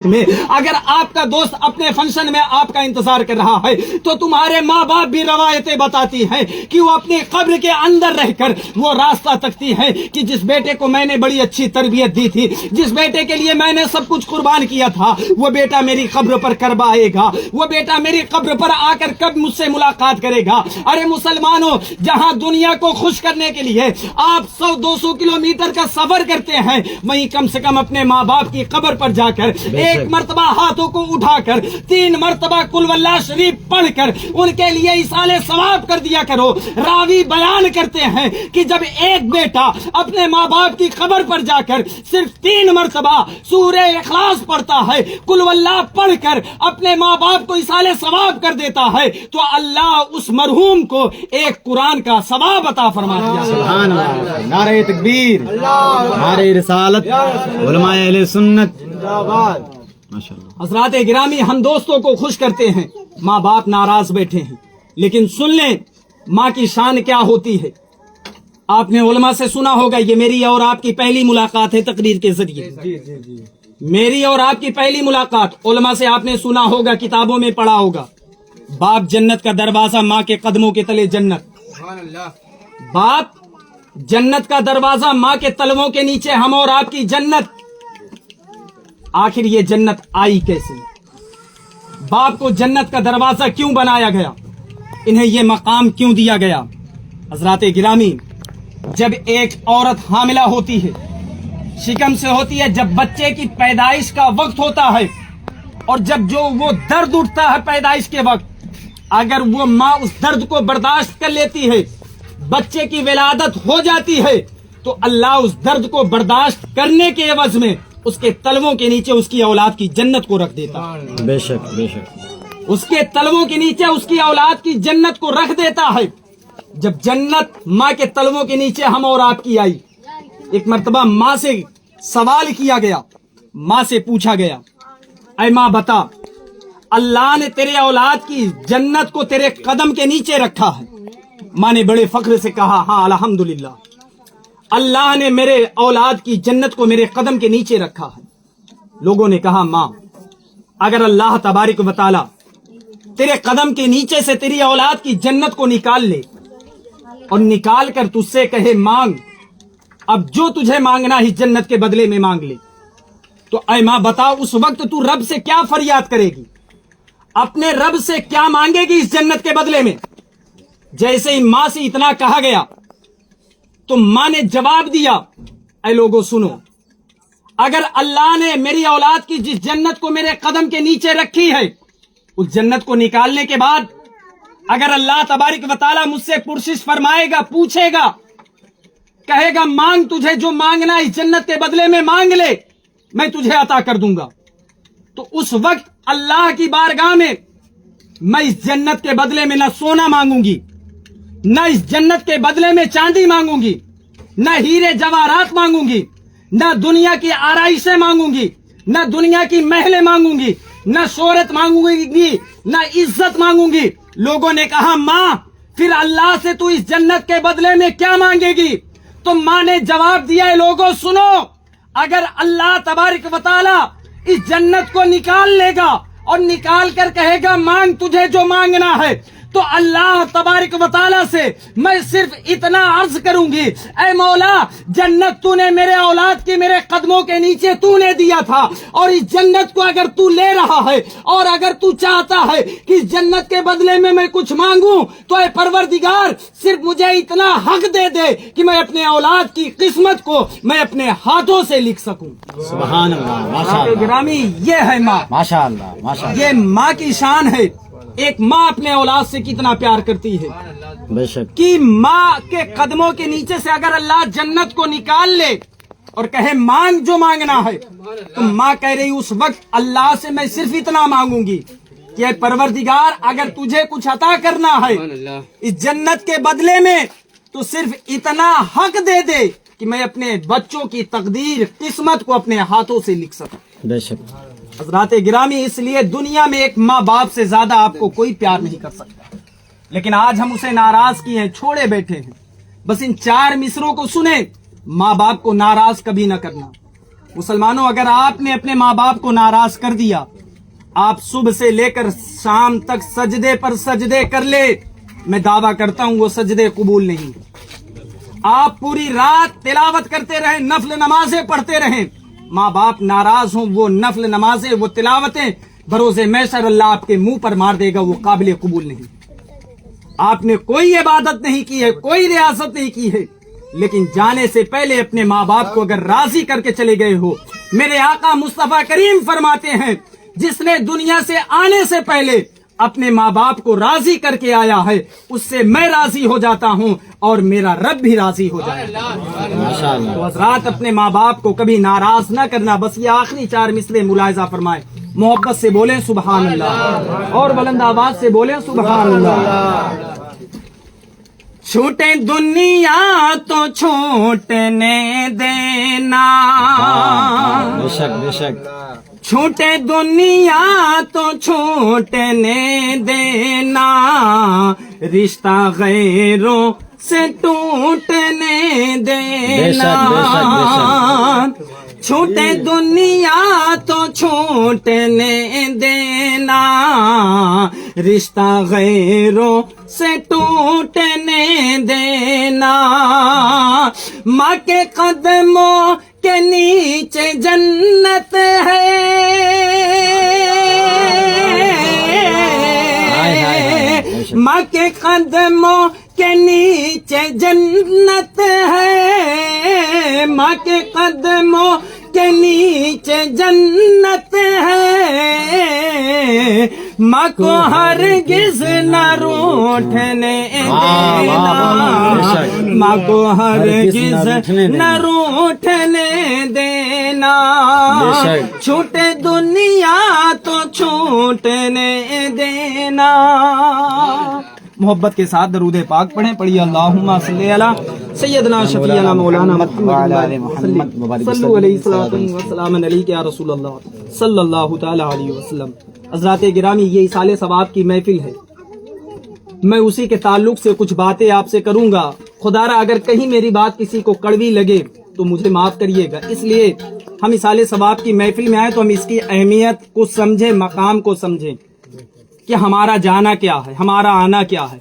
میں اگر آپ کا دوست اپنے فنکشن میں آپ کا انتظار کر رہا ہے تو تمہارے ماں باپ بھی روایتیں بتاتی ہیں کہ وہ اپنے قبر کے اندر رہ کر وہ راستہ تکتی ہے کہ جس بیٹے کو میں نے بڑی اچھی تربیت دی تھی، جس بیٹے کے لیے میں نے سب کچھ قربان کیا تھا، وہ بیٹا میری قبر پر کب آئے گا، وہ بیٹا میری قبر پر آ کر کب مجھ سے ملاقات کرے گا۔ ارے مسلمانوں، جہاں دنیا کو خوش کرنے کے لیے آپ 100-200 کلومیٹر کا سفر کرتے ہیں، وہیں کم سے کم اپنے ماں باپ کی قبر پر جا کر ایک مرتبہ ہاتھوں کو اٹھا کر 3 مرتبہ قل واللہ شریف پڑھ کر ان کے لیے ایصال ثواب کر دیا کرو۔ راوی بیان کرتے ہیں کہ جب ایک بیٹا اپنے ماں باپ کی قبر پر جا کر صرف 3 مرتبہ سورہ اخلاص پڑھتا ہے، قل واللہ پڑھ کر اپنے ماں باپ کو ایصال ثواب کر دیتا ہے، تو اللہ اس مرحوم کو ایک قرآن کا ثواب عطا فرماتا ہے۔ سبحان اللہ، نعرہ تکبیر، نعرہ رسالت، علماء اہل سنت، ماشاءاللہ۔ حضرات گرامی، ہم دوستوں کو خوش کرتے ہیں، ماں باپ ناراض بیٹھے ہیں، لیکن سن لیں ماں کی شان کیا ہوتی ہے۔ آپ نے علماء سے سنا ہوگا، یہ میری اور آپ کی پہلی ملاقات ہے تقریر کے ذریعے، میری اور آپ کی پہلی ملاقات۔ علماء سے آپ نے سنا ہوگا، کتابوں میں پڑھا ہوگا، باپ جنت کا دروازہ، ماں کے قدموں کے تلے جنت۔ باپ جنت کا دروازہ، ماں کے تلووں کے نیچے ہم اور آپ کی جنت۔ آخر یہ جنت آئی کیسے؟ باپ کو جنت کا دروازہ کیوں بنایا گیا؟ انہیں یہ مقام کیوں دیا گیا؟ حضرات گرامی، جب ایک عورت حاملہ ہوتی ہے، شکم سے ہوتی ہے، جب بچے کی پیدائش کا وقت ہوتا ہے، اور جب جو وہ درد اٹھتا ہے پیدائش کے وقت، اگر وہ ماں اس درد کو برداشت کر لیتی ہے، بچے کی ولادت ہو جاتی ہے، تو اللہ اس درد کو برداشت کرنے کے عوض میں اس کے تلووں کے نیچے اس کی اولاد کی جنت کو رکھ دیتا ہے۔ بے شک بے شک، اس کے تلووں کے نیچے اس کی اولاد کی جنت کو رکھ دیتا ہے۔ جب جنت ماں کے تلووں کے نیچے ہم اور آپ کی آئی، ایک مرتبہ ماں سے سوال کیا گیا، ماں سے پوچھا گیا، اے ماں بتا، اللہ نے تیرے اولاد کی جنت کو تیرے قدم کے نیچے رکھا ہے؟ ماں نے بڑے فخر سے کہا، ہاں الحمدللہ، اللہ نے میرے اولاد کی جنت کو میرے قدم کے نیچے رکھا ہے۔ لوگوں نے کہا، ماں، اگر اللہ تبارک و تعالی تیرے قدم کے نیچے سے تیری اولاد کی جنت کو نکال لے اور نکال کر تجھ سے کہے مانگ، اب جو تجھے مانگنا ہی جنت کے بدلے میں مانگ لے، تو اے ماں بتا، اس وقت تو رب سے کیا فریاد کرے گی؟ اپنے رب سے کیا مانگے گی اس جنت کے بدلے میں؟ جیسے ہی ماں سے اتنا کہا گیا تو ماں نے جواب دیا، اے لوگوں سنو، اگر اللہ نے میری اولاد کی جس جنت کو میرے قدم کے نیچے رکھی ہے، اس جنت کو نکالنے کے بعد اگر اللہ تبارک و تعالی مجھ سے پرسش فرمائے گا، پوچھے گا، کہے گا مانگ، تجھے جو مانگنا اس جنت کے بدلے میں مانگ لے، میں تجھے عطا کر دوں گا، تو اس وقت اللہ کی بارگاہ میں میں اس جنت کے بدلے میں نہ سونا مانگوں گی، نہ اس جنت کے بدلے میں چاندی مانگوں گی، نہ ہیرے جواہرات مانگوں گی، نہ دنیا کی آرائشیں مانگوں گی، نہ دنیا کی محلیں مانگوں گی، نہ شہرت مانگوں گی، نہ عزت مانگوں گی۔ لوگوں نے کہا، ماں پھر اللہ سے تو اس جنت کے بدلے میں کیا مانگے گی؟ تو ماں نے جواب دیا، ہے لوگوں سنو، اگر اللہ تبارک و تعالی اس جنت کو نکال لے گا اور نکال کر کہے گا مانگ، تجھے جو مانگنا ہے، تو اللہ تبارک و تعالیٰ سے میں صرف اتنا عرض کروں گی، اے مولا، جنت تو نے میرے اولاد کی میرے قدموں کے نیچے تو نے دیا تھا، اور اس جنت کو اگر تو لے رہا ہے اور اگر تو چاہتا ہے کہ اس جنت کے بدلے میں کچھ مانگوں، تو اے پروردگار صرف مجھے اتنا حق دے دے کہ میں اپنے اولاد کی قسمت کو میں اپنے ہاتھوں سے لکھ سکوں۔ سبحان اللہ، ماشاء اللہ، گرامی، یہ ہے ماں، ماشاء اللہ، ماشاء اللہ، یہ ماں کی شان ہے۔ ایک ماں اپنے اولاد سے کتنا پیار کرتی ہے بے شک، کہ ماں کے قدموں کے نیچے سے اگر اللہ جنت کو نکال لے اور کہے مانگ جو مانگنا ہے، تو ماں کہہ رہی اس وقت اللہ سے میں صرف اتنا مانگوں گی کہ اے پروردگار، اگر تجھے کچھ عطا کرنا ہے اس جنت کے بدلے میں، تو صرف اتنا حق دے دے کہ میں اپنے بچوں کی تقدیر، قسمت کو اپنے ہاتھوں سے لکھ سکوں۔ بے شک، حضرات گرامی، اس لیے دنیا میں ایک ماں باپ سے زیادہ آپ کو کوئی پیار نہیں کر سکتا، لیکن آج ہم اسے ناراض کیے ہیں، چھوڑے بیٹھے ہیں۔ بس ان 4 مصروں کو سنیں، ماں باپ کو ناراض کبھی نہ کرنا، مسلمانوں اگر آپ نے اپنے ماں باپ کو ناراض کر دیا، آپ صبح سے لے کر شام تک سجدے پر سجدے کر لے، میں دعویٰ کرتا ہوں وہ سجدے قبول نہیں۔ آپ پوری رات تلاوت کرتے رہیں، نفل نمازیں پڑھتے رہیں، ماں باپ ناراض ہوں، وہ نفل نمازیں، وہ تلاوتیں بروز محشر اللہ آپ کے منہ پر مار دے گا، وہ قابل قبول نہیں۔ آپ نے کوئی عبادت نہیں کی ہے، کوئی ریاست نہیں کی ہے، لیکن جانے سے پہلے اپنے ماں باپ کو اگر راضی کر کے چلے گئے ہو، میرے آقا مصطفیٰ کریم فرماتے ہیں جس نے دنیا سے آنے سے پہلے اپنے ماں باپ کو راضی کر کے آیا ہے، اس سے میں راضی ہو جاتا ہوں اور میرا رب بھی راضی ہو جائے گا۔ ماشاء اللہ تو حضرات اپنے ماں باپ کو کبھی ناراض نہ کرنا۔ بس یہ آخری 4 مصرے ملاحظہ فرمائیں، محبت سے بولیں سبحان اللہ، اور بلند آواز سے بولیں سبحان اللہ۔ چھوٹے دنیا تو چھوٹنے دینا، بے شک بے شک چھوٹے دنیا تو چھوٹنے دینا، رشتہ غیروں سے ٹوٹنے دینا، چھوٹے دنیا تو چھوٹنے دینا، رشتہ غیروں سے ٹوٹنے دینا، ماں کے قدموں کے نیچے جنت ہے، ماں کے قدموں کے نیچے جنت ہے، ماں کے قدموں کے نیچے جنت ہے، ماں کو ہرگز نہ روٹھنے دینا، ماں کو ہرگز نہ روٹھنے دینا، چھوٹے دنیا تو چھوٹنے دینا۔ محبت کے ساتھ درود پاک پڑھیں، پڑھیے اللہم صلی علی سیدنا شفیعنا مولانا محمد صلو علیہ السلام علیک یا رسول اللہ صلی اللہ تعالی علیہ وسلم۔ حضرات گرامی، یہ اصالِ ثواب کی محفل ہے، میں اسی کے تعلق سے کچھ باتیں آپ سے کروں گا۔ خدا را اگر کہیں میری بات کسی کو کڑوی لگے تو مجھے معاف کریے گا، اس لیے ہم اصالِ ثواب کی محفل میں آئے تو ہم اس کی اہمیت کو سمجھیں، مقام کو سمجھیں کہ ہمارا جانا کیا ہے، ہمارا آنا کیا ہے۔